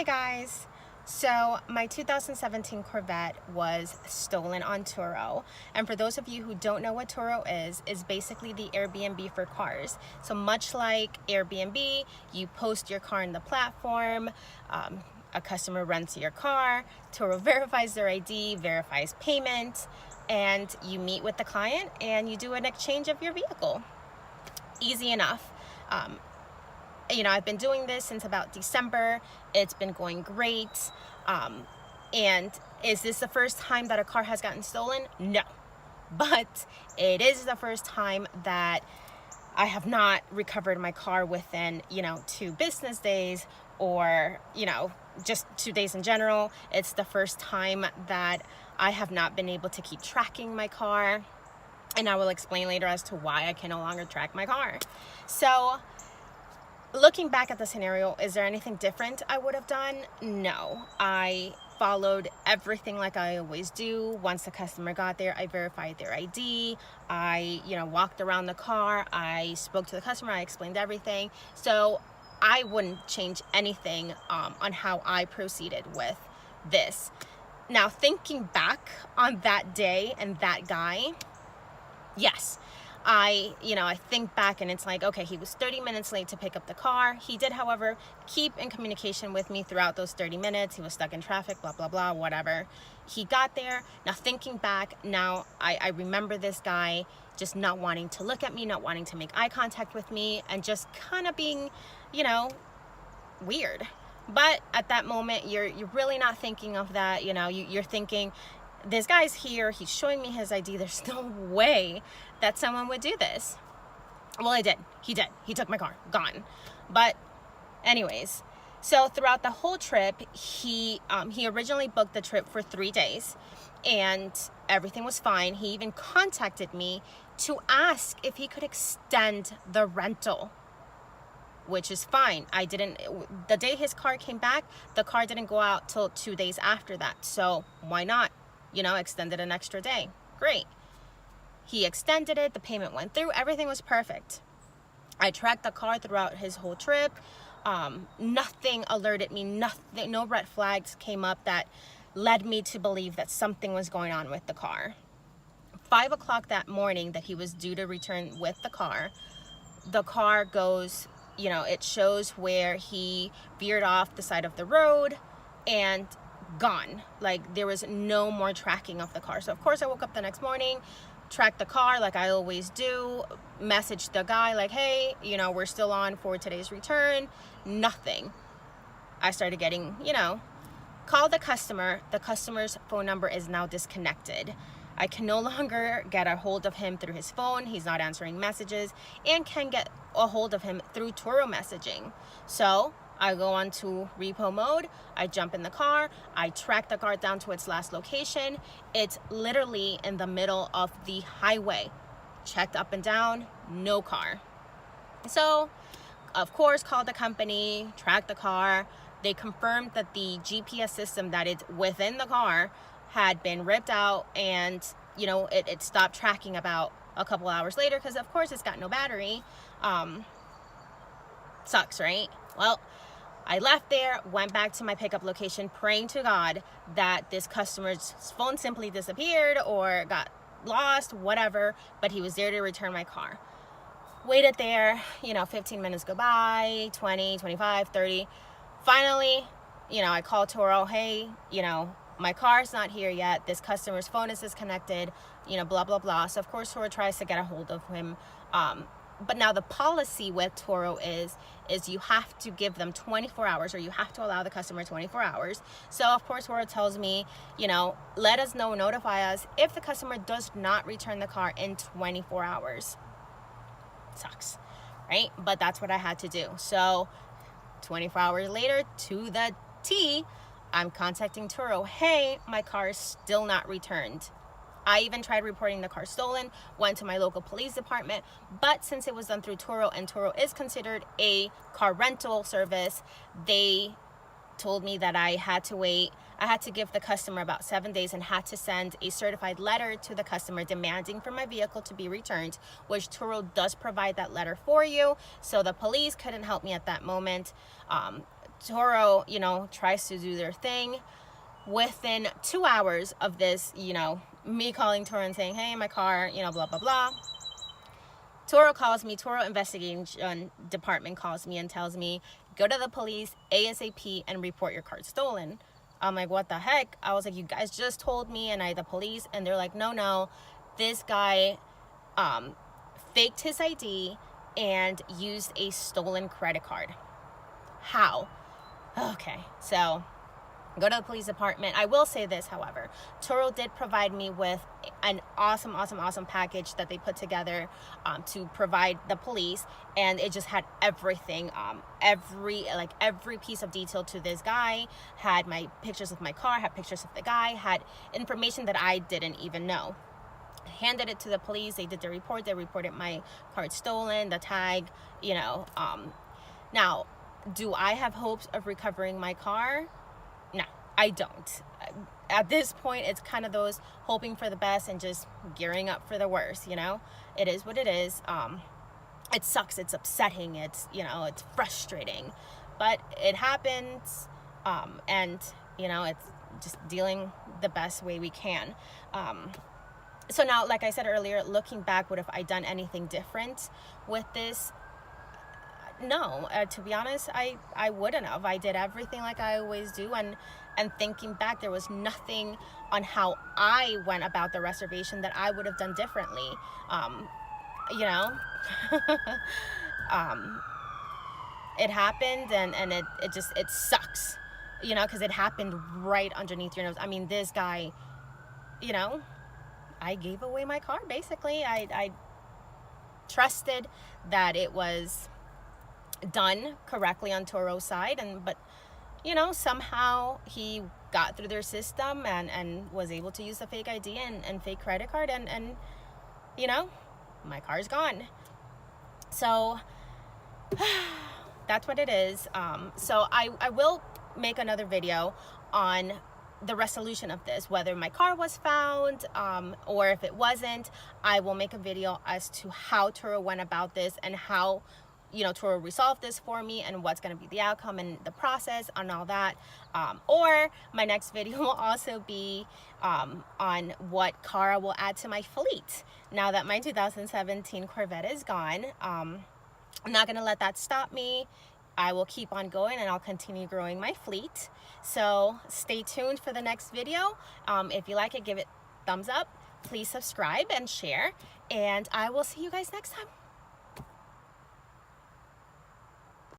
Hey guys! So my 2017 Corvette was stolen on Turo, and for those of you who don't know what Turo is basically the Airbnb for cars. So much like Airbnb, you post your car on the platform, a customer rents your car, Turo verifies their ID, verifies payment, and you meet with the client and you do an exchange of your vehicle. Easy enough. I've been doing this since about December. It's been going great. And is this the first time that a car has gotten stolen? No. But it is the first time that I have not recovered my car within, 2 business days or, just 2 days in general. It's the first time that I have not been able to keep tracking my car. And I will explain later as to why I can no longer track my car. So, looking back at the scenario, is there anything different I would have done? No. I followed everything like I always do. Once the customer got there, I verified their ID. I, walked around the car. I spoke to the customer. I explained everything. So I wouldn't change anything on how I proceeded with this. Now, thinking back on that day and that guy, yes. I think back and it's like, okay, he was 30 minutes late to pick up the car. He did, however, keep in communication with me throughout those 30 minutes. He was stuck in traffic, blah, blah, blah, whatever. He got there. Now, thinking back, now I remember this guy just not wanting to look at me, not wanting to make eye contact with me, and just kind of being, weird. But at that moment, you're really not thinking of that. You're thinking, this guy's here, he's showing me his ID, there's no way that someone would do this. Well, he did. He took my car, gone. But anyways, so throughout the whole trip, he originally booked the trip for 3 days and everything was fine. He even contacted me to ask if he could extend the rental, which is fine. The day his car came back, the car didn't go out till 2 days after that. So why not? Extended an extra day. Great. He extended it. The payment went through. Everything was perfect. I tracked the car throughout his whole trip. Nothing alerted me. No red flags came up that led me to believe that something was going on with the car. 5 o'clock that morning that he was due to return with the car goes, it shows where he veered off the side of the road and gone. Like, there was no more tracking of the car. So of course I woke up the next morning, tracked the car like I always do, messaged the guy like, hey, we're still on for today's return. Nothing. I started getting, called the customer. The customer's phone number is now disconnected. I can no longer get a hold of him through his phone. He's not answering messages, and can get a hold of him through Turo messaging. So I go on to repo mode. I jump in the car. I track the car down to its last location. It's literally in the middle of the highway. Checked up and down, no car. So, of course, called the company, tracked the car. They confirmed that the GPS system that is within the car had been ripped out, and, it stopped tracking about a couple hours later because, of course, it's got no battery. Sucks, right? Well, I left there, went back to my pickup location, praying to God that this customer's phone simply disappeared or got lost, whatever, but he was there to return my car. Waited there, 15 minutes go by, 20, 25, 30. Finally, I called Turo, hey, my car's not here yet. This customer's phone is disconnected, blah, blah, blah. So, of course, Turo tries to get a hold of him. But now the policy with Turo is you have to give them 24 hours, or you have to allow the customer 24 hours. So, of course, Turo tells me, let us know, notify us if the customer does not return the car in 24 hours. Sucks, right? But that's what I had to do. So 24 hours later, to the T, I'm contacting Turo. Hey, my car is still not returned. I even tried reporting the car stolen, went to my local police department, but since it was done through Turo, and Turo is considered a car rental service, they told me that I had to wait. I had to give the customer about 7 days and had to send a certified letter to the customer demanding for my vehicle to be returned, which Turo does provide that letter for you. So the police couldn't help me at that moment. Turo, you know, tries to do their thing. Within 2 hours of this, you know, me calling Turo and saying, hey, my car, you know, blah, blah, blah. Turo calls me, Turo investigation department calls me and tells me, go to the police ASAP and report your car stolen. I'm like, what the heck? I was like, you guys just told me, and the police, and they're like, no, this guy faked his ID and used a stolen credit card. How? Okay, so go to the police department. I will say this, however, Turo did provide me with an awesome package that they put together to provide the police, and it just had everything, every piece of detail to this guy, had my pictures of my car, had pictures of the guy, had information that I didn't even know. Handed it to the police. They did the report. They reported my card stolen, the tag, you know. Now, do I have hopes of recovering my car? No, I don't. At this point, it's kind of those hoping for the best and just gearing up for the worst, you know? It is what it is. It sucks. It's upsetting. It's, you know, it's frustrating. But it happens, and, you know, it's just dealing the best way we can. So now, like I said earlier, looking back, what if I done anything different with this? No, to be honest, I wouldn't have. I did everything like I always do, and thinking back, there was nothing on how I went about the reservation that I would have done differently. You know, it happened, and it sucks, you know, because it happened right underneath your nose. I mean, this guy, you know, I gave away my car, basically. I trusted that it was done correctly on Turo's side, but you know, somehow he got through their system and was able to use the fake ID and fake credit card, and you know, my car's gone. So that's what it is. So I will make another video on the resolution of this, whether my car was found or if it wasn't. I will make a video as to how Turo went about this and how, you know, Turo resolved this for me and what's going to be the outcome and the process and all that. Or my next video will also be on what car I will add to my fleet now that my 2017 Corvette is gone. I'm not going to let that stop me. I will keep on going, and I'll continue growing my fleet. So stay tuned for the next video. If you like it, give it thumbs up. Please subscribe and share, and I will see you guys next time.